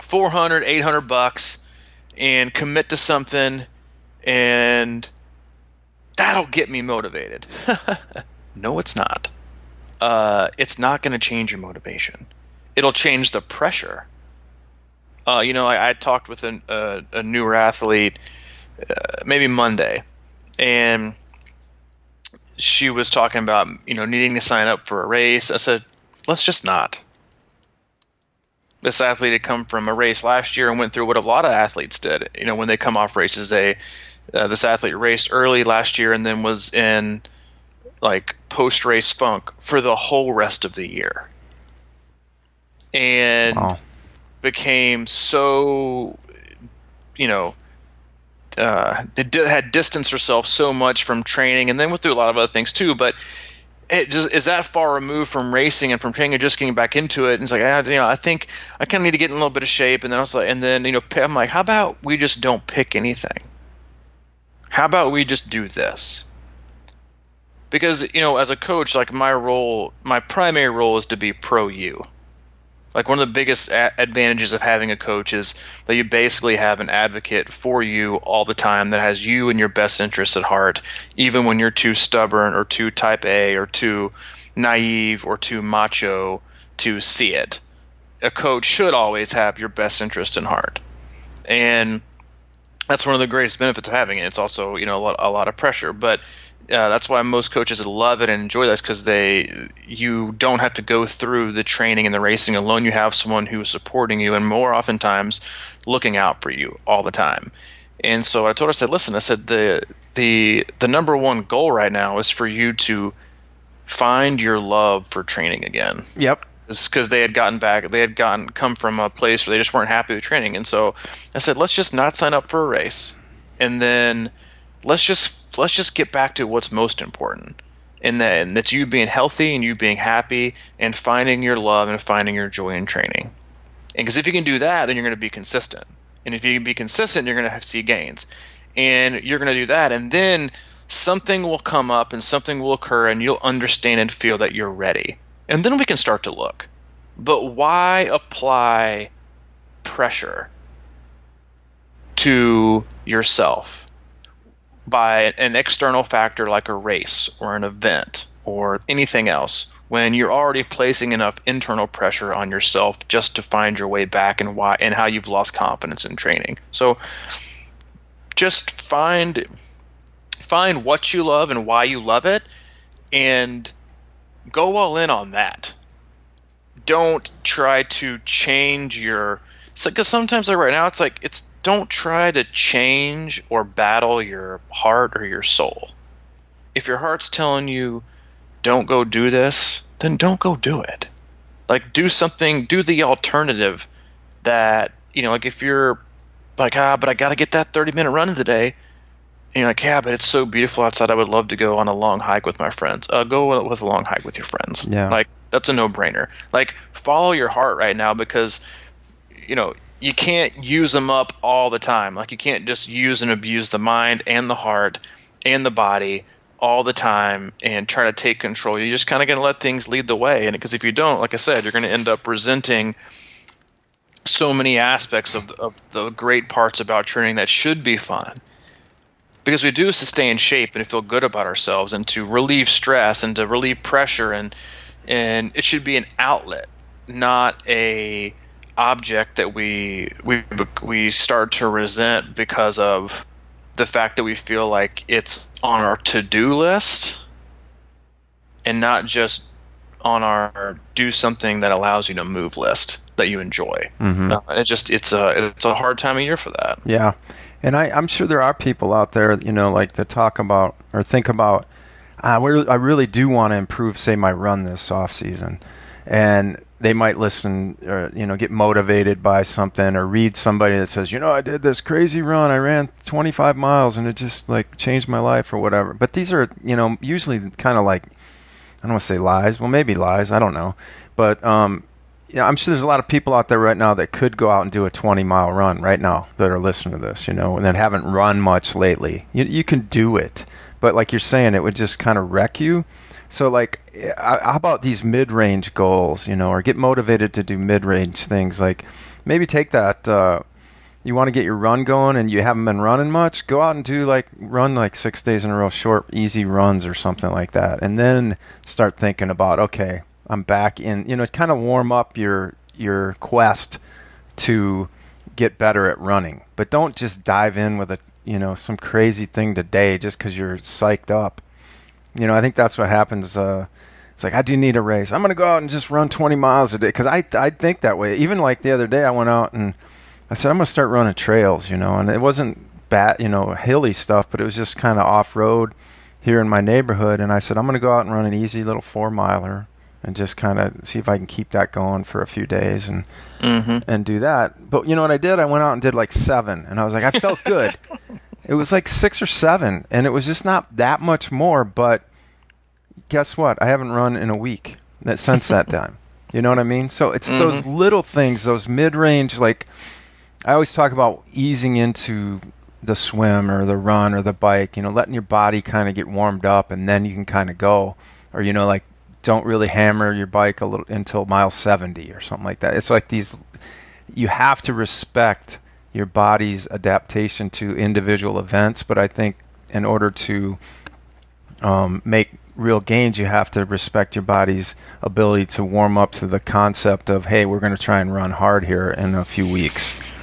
400, $800 and commit to something, and that'll get me motivated. No, it's not. It's not going to change your motivation. It'll change the pressure. I talked with a newer athlete maybe Monday, and she was talking about needing to sign up for a race. I said, let's just not. This athlete had come from a race last year and went through what a lot of athletes did. When they come off races, this athlete raced early last year and then was in like post-race funk for the whole rest of the year, and became so, had distanced herself so much from training, and then went through a lot of other things too. But it just is that far removed from racing and from training and just getting back into it. And it's like, I think I kind of need to get in a little bit of shape. And then I was like, I'm like, how about we just don't pick anything? How about we just do this? Because, as a coach, like my primary role is to be pro you. Like one of the biggest advantages of having a coach is that you basically have an advocate for you all the time that has you and your best interests at heart, even when you're too stubborn or too type A or too naive or too macho to see it. A coach should always have your best interest in heart. And that's one of the greatest benefits of having it. It's also, a lot of pressure, but that's why most coaches love it and enjoy this, because you don't have to go through the training and the racing alone. You have someone who is supporting you and more oftentimes looking out for you all the time. And so I told her, I said, listen, I said the number one goal right now is for you to find your love for training again. Yep. It's because they had come from a place where they just weren't happy with training. And so I said, let's just not sign up for a race, and then let's just get back to what's most important, and that's you being healthy and you being happy and finding your love and finding your joy in training. And because if you can do that, then you're going to be consistent. And if you can be consistent, you're going to see gains. And you're going to do that, and then something will come up and something will occur, and you'll understand and feel that you're ready. And then we can start to look. But why apply pressure to yourself by an external factor like a race or an event or anything else when you're already placing enough internal pressure on yourself just to find your way back and why and how you've lost confidence in training? So just find what you love and why you love it, and go all in on that. Don't try to change because sometimes like right now don't try to change or battle your heart or your soul. If your heart's telling you don't go do this, then don't go do it. Like do the alternative that, like if you're like, but I got to get that 30-minute run in today. And you're like, yeah, but it's so beautiful outside. I would love to go on a long hike with my friends. Go with a long hike with your friends. Yeah. Like that's a no-brainer. Like follow your heart right now, because, you can't use them up all the time. Like you can't just use and abuse the mind and the heart and the body all the time and try to take control. You're just kind of going to let things lead the way. And because if you don't, like I said, you're going to end up resenting so many aspects of the great parts about training that should be fun. Because we do this to stay in shape and to feel good about ourselves and to relieve stress and to relieve pressure, and it should be an outlet, not a object that we start to resent because of the fact that we feel like it's on our to-do list and not just on our do something that allows you to move list that you enjoy. Mm-hmm. It's a hard time of year for that. Yeah. And I'm sure there are people out there, like that talk about or think about, I really do want to improve, say, my run this off season. And they might listen or, get motivated by something or read somebody that says, I did this crazy run. I ran 25 miles and it just like changed my life or whatever. But these are, usually kind of like, I don't want to say lies. Well, maybe lies. I don't know. But yeah, I'm sure there's a lot of people out there right now that could go out and do a 20-mile run right now that are listening to this, and that haven't run much lately. You can do it, but like you're saying, it would just kind of wreck you. So, like, how about these mid-range goals, or get motivated to do mid-range things? Like, maybe take that, you want to get your run going and you haven't been running much, go out and run 6 days in a row, short, easy runs or something like that. And then start thinking about, okay, I'm back in, kind of warm up your quest to get better at running. But don't just dive in with some crazy thing today just because you're psyched up. I think that's what happens. It's like, I do need a race. I'm going to go out and just run 20 miles a day. Because I think that way. Even like the other day, I went out and I said, I'm going to start running trails, and it wasn't bad, hilly stuff, but it was just kind of off-road here in my neighborhood. And I said, I'm going to go out and run an easy little 4-miler and just kind of see if I can keep that going for a few days and do that. But you know what I did? I went out and did like 7. And I was like, I felt good. It was like 6 or 7, and it was just not that much more. But guess what? I haven't run in a week since that time. You know what I mean? So it's those little things, those mid-range. Like I always talk about easing into the swim or the run or the bike. Letting your body kind of get warmed up, and then you can kind of go. Or like don't really hammer your bike a little until mile 70 or something like that. It's like these. You have to respect your body's adaptation to individual events, but I think in order to make real gains, you have to respect your body's ability to warm up to the concept of, hey, we're going to try and run hard here in a few weeks,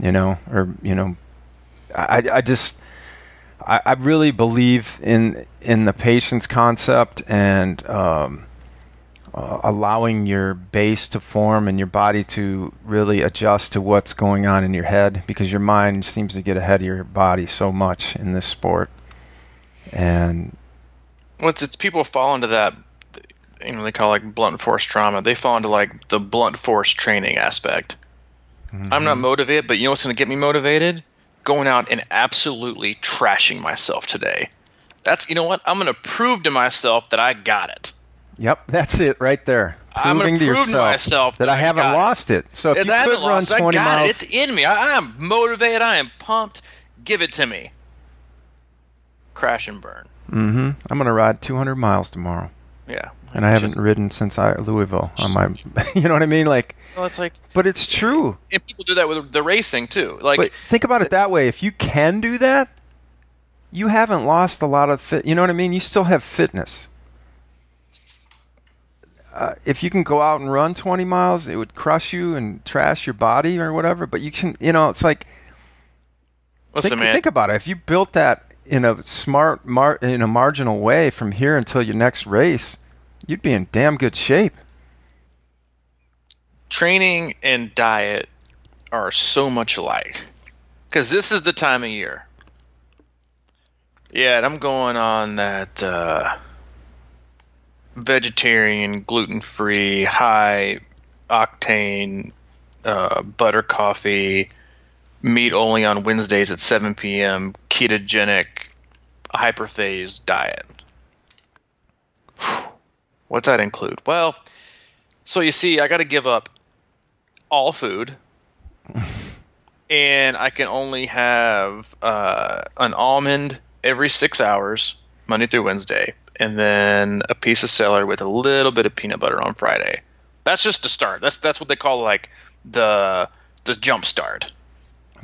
I really believe in the patience concept and allowing your base to form and your body to really adjust to what's going on in your head, because your mind seems to get ahead of your body so much in this sport. And it's people fall into that, they call like blunt force trauma. They fall into like the blunt force training aspect. I'm not motivated, but you know what's going to get me motivated? Going out and absolutely trashing myself today. You know what? I'm going to prove to myself that I got it. Yep, that's it right there. Proving to myself that I haven't lost it. So if you could run 20 miles, it's in me. I am motivated. I am pumped. Give it to me. Crash and burn. I'm going to ride 200 miles tomorrow. Yeah. And I haven't ridden since Louisville on my. You know what I mean? Like. Well, it's like. But it's true. And people do that with the racing too. Like. But think about it that way. If you can do that, you haven't lost a lot of fit. You know what I mean? You still have fitness. If you can go out and run 20 miles, it would crush you and trash your body or whatever. But you can, it's like, think about it. If you built that in a smart, in a marginal way from here until your next race, you'd be in damn good shape. Training and diet are so much alike, because this is the time of year. Yeah, and I'm going on that vegetarian, gluten-free, high-octane, butter coffee, meat only on Wednesdays at 7 p.m., ketogenic, hyperphase diet. What's that include? Well, so you see, I got to give up all food, and I can only have an almond every 6 hours, Monday through Wednesday, and then a piece of celery with a little bit of peanut butter on Friday. That's just the start. That's what they call like the jump start.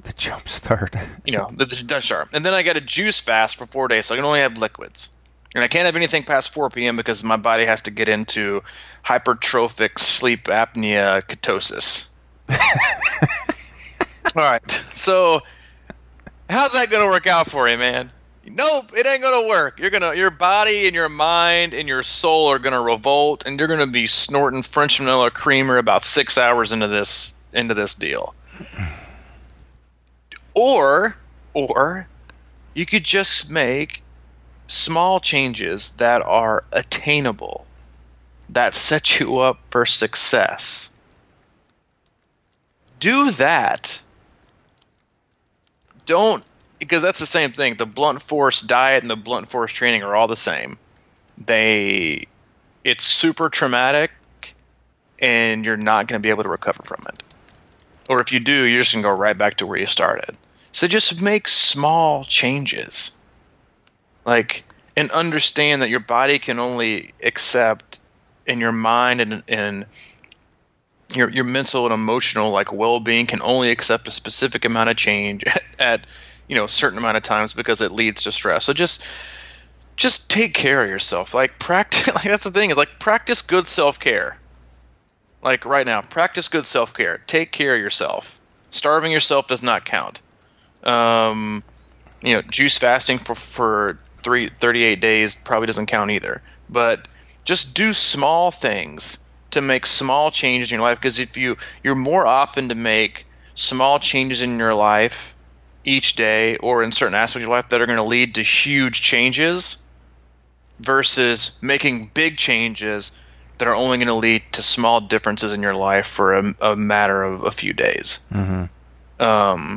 The jump start. the jump start. And then I got a juice fast for 4 days, so I can only have liquids. And I can't have anything past 4 p.m. because my body has to get into hypertrophic sleep apnea ketosis. All right. So how's that going to work out for you, man? Nope, it ain't gonna work. Your body and your mind and your soul are gonna revolt, and you're gonna be snorting French vanilla creamer about 6 hours into this deal. Or you could just make small changes that are attainable, that set you up for success. Do that. Because that's the same thing. The blunt force diet and the blunt force training are all the same. It's super traumatic, and you're not going to be able to recover from it. Or if you do, you're just going to go right back to where you started. So just make small changes. And understand that your body can only accept, and your mind and your mental and emotional well-being can only accept a specific amount of change at a certain amount of times, because it leads to stress. So just take care of yourself. Practice. That's the thing, is practice good self-care. Right now, practice good self-care. Take care of yourself. Starving yourself does not count. Juice fasting for 38 days probably doesn't count either. But just do small things to make small changes in your life, because if you're more often to make small changes in your life each day, or in certain aspects of your life that are going to lead to huge changes, versus making big changes that are only going to lead to small differences in your life for a matter of a few days. Mm-hmm.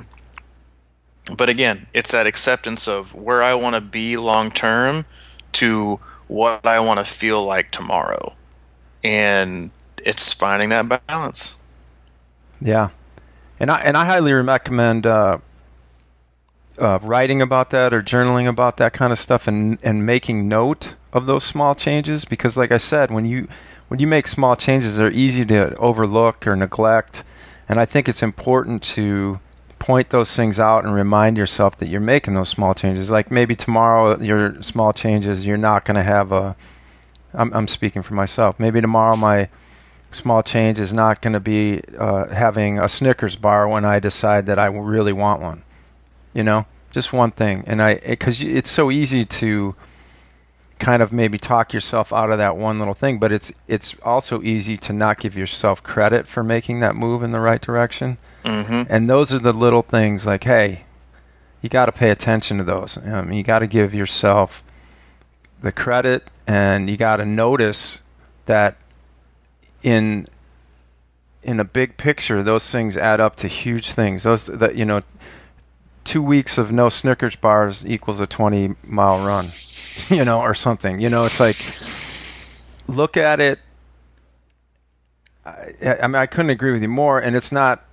But again, it's that acceptance of where I want to be long term to what I want to feel like tomorrow. And it's finding that balance. Yeah. And I highly recommend writing about that or journaling about that kind of stuff, and making note of those small changes, because like I said, when you make small changes, they're easy to overlook or neglect, and I think it's important to point those things out and remind yourself that you're making those small changes. Like maybe tomorrow your small changes, you're not going to have I'm speaking for myself, maybe tomorrow my small change is not going to be having a Snickers bar when I decide that I really want one. Just one thing. And because it's so easy to kind of maybe talk yourself out of that one little thing, but it's also easy to not give yourself credit for making that move in the right direction. Mm-hmm. And those are the little things, hey, you got to pay attention to those. You got to give yourself the credit, and you got to notice that in a big picture, those things add up to huge things. 2 weeks of no Snickers bars equals a 20-mile run, or something. It's look at it. I couldn't agree with you more, and it's not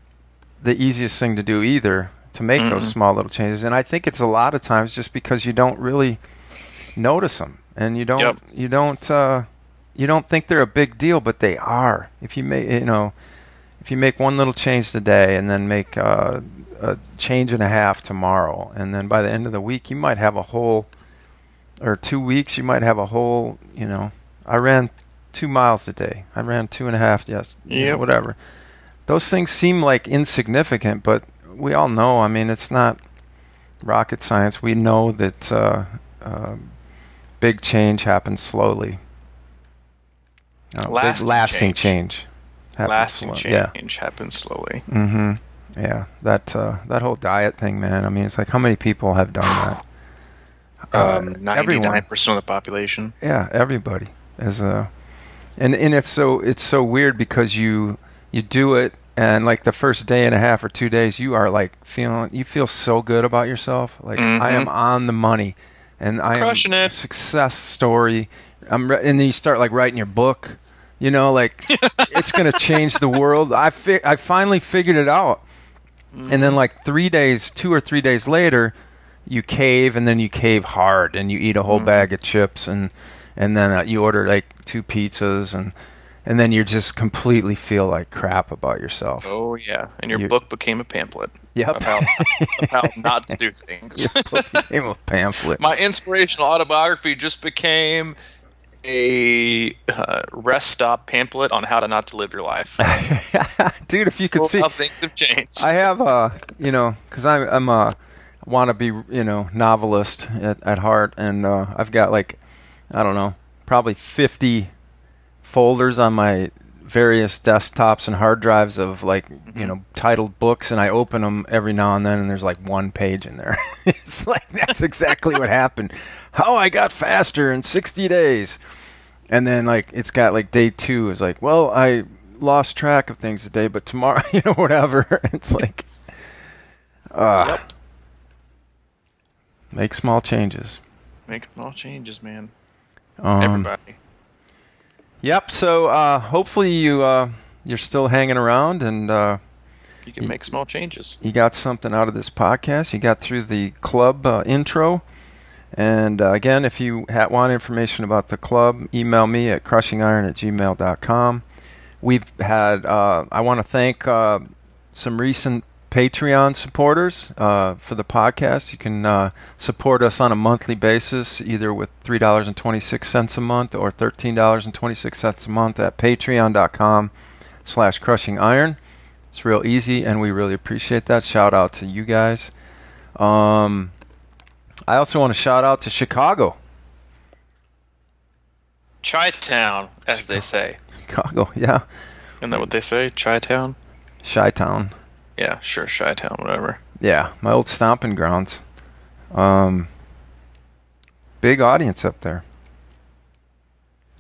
the easiest thing to do either, to make those small little changes. And I think it's a lot of times just because you don't really notice them, and you don't think they're a big deal, but they are. If you make one little change today, and then make a change and a half tomorrow, and then by the end of the week you might have a whole, or 2 weeks you might have a whole, I ran 2 miles a day. I ran 2.5, yes, whatever. Those things seem like insignificant, but we all know, it's not rocket science. We know that big change happens slowly. Lasting change happens slowly. Mm-hmm. Yeah, that whole diet thing, man. It's how many people have done that? 99% of the population. Yeah, everybody and it's so weird, because you do it, and the first day and a half or 2 days, you are you feel so good about yourself. I am on the money, and I crushing am it. Success story. And then you start writing your book. It's gonna change the world. I finally figured it out. And then 2 or 3 days later, you cave, and then you cave hard, and you eat a whole bag of chips, and then you order 2 pizzas, and then you just completely feel like crap about yourself. Oh yeah, and your book became a pamphlet. Yep. Of how not to do things. Your book became a pamphlet. My inspirational autobiography just became a rest stop pamphlet on how to not to live your life. Dude, if you could see how things have changed. I have because I'm a wannabe novelist at heart, and I've got I don't know, probably 50 folders on my various desktops and hard drives of titled books, and I open them every now and then, and there's 1 page in there. It's that's exactly what happened. How I got faster in 60 days. And then it's got day 2 is well, I lost track of things today, but tomorrow, whatever. It's yep. Make small changes. Make small changes, man. Everybody. Yep. So hopefully you're still hanging around and you can make small changes. You got something out of this podcast. You got through the club intro. And again, if you want information about the club, email me at crushingiron@gmail.com. We've had, I want to thank some recent Patreon supporters for the podcast. You can support us on a monthly basis, either with $3.26 a month or $13.26 a month at patreon.com/crushingiron. It's real easy, and we really appreciate that. Shout out to you guys. I also want to shout out to Chicago. Chi-town, as they say. Chicago, yeah. Isn't that what they say? Chi-town? Chi-town. Yeah, sure, Chi-town, whatever. Yeah, my old stomping grounds. Big audience up there.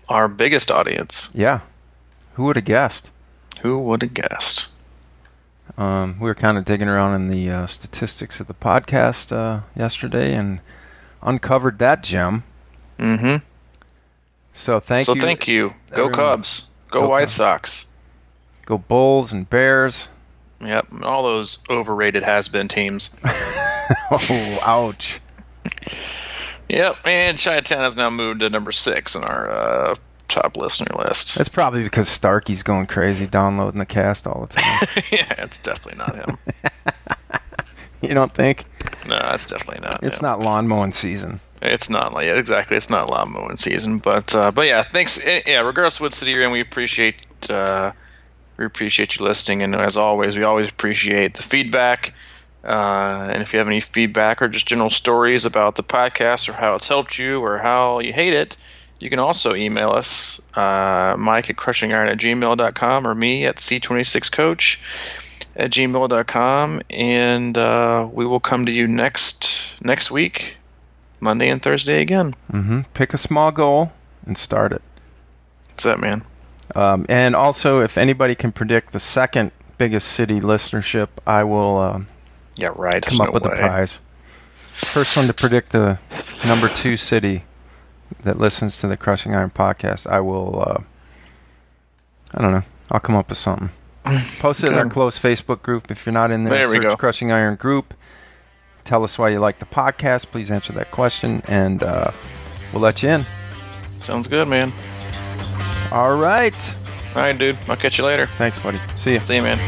Our biggest audience. Yeah. Who would have guessed? Who would have guessed? We were kind of digging around in the statistics of the podcast yesterday and uncovered that gem. Mm-hmm. So thank you. Thank you. Go everyone. Cubs. Go White Sox. Go Bulls and Bears. Yep, all those overrated has-been teams. Oh, ouch. Yep, and Chi-town has now moved to number 6 on our top listener list. That's probably because Starkey's going crazy downloading the cast all the time. Yeah, it's definitely not him. You don't think? No, it's definitely not It's him. not lawn mowing season. It's not like exactly. It's not lawn mowing season, but yeah, thanks. Yeah, regardless of what city you're in, we appreciate you listening, and as always, we always appreciate the feedback. And if you have any feedback or just general stories about the podcast or how it's helped you or how you hate it, you can also email us, Mike at crushingiron@gmail.com or me at c26coach@gmail.com, and we will come to you next week, Monday and Thursday again. Mm-hmm. Pick a small goal and start it. What's that, man? And also, if anybody can predict the second biggest city listenership, I will Yeah, right. come up with a prize. First one to predict the number 2 city that listens to the Crushing Iron podcast, I will, I don't know, I'll come up with something. Post it in our closed Facebook group. If you're not in there, search Crushing Iron Group. Tell us why you like the podcast. Please answer that question, and we'll let you in. Sounds good, man. All right. All right, dude. I'll catch you later. Thanks, buddy. See ya. See you, man.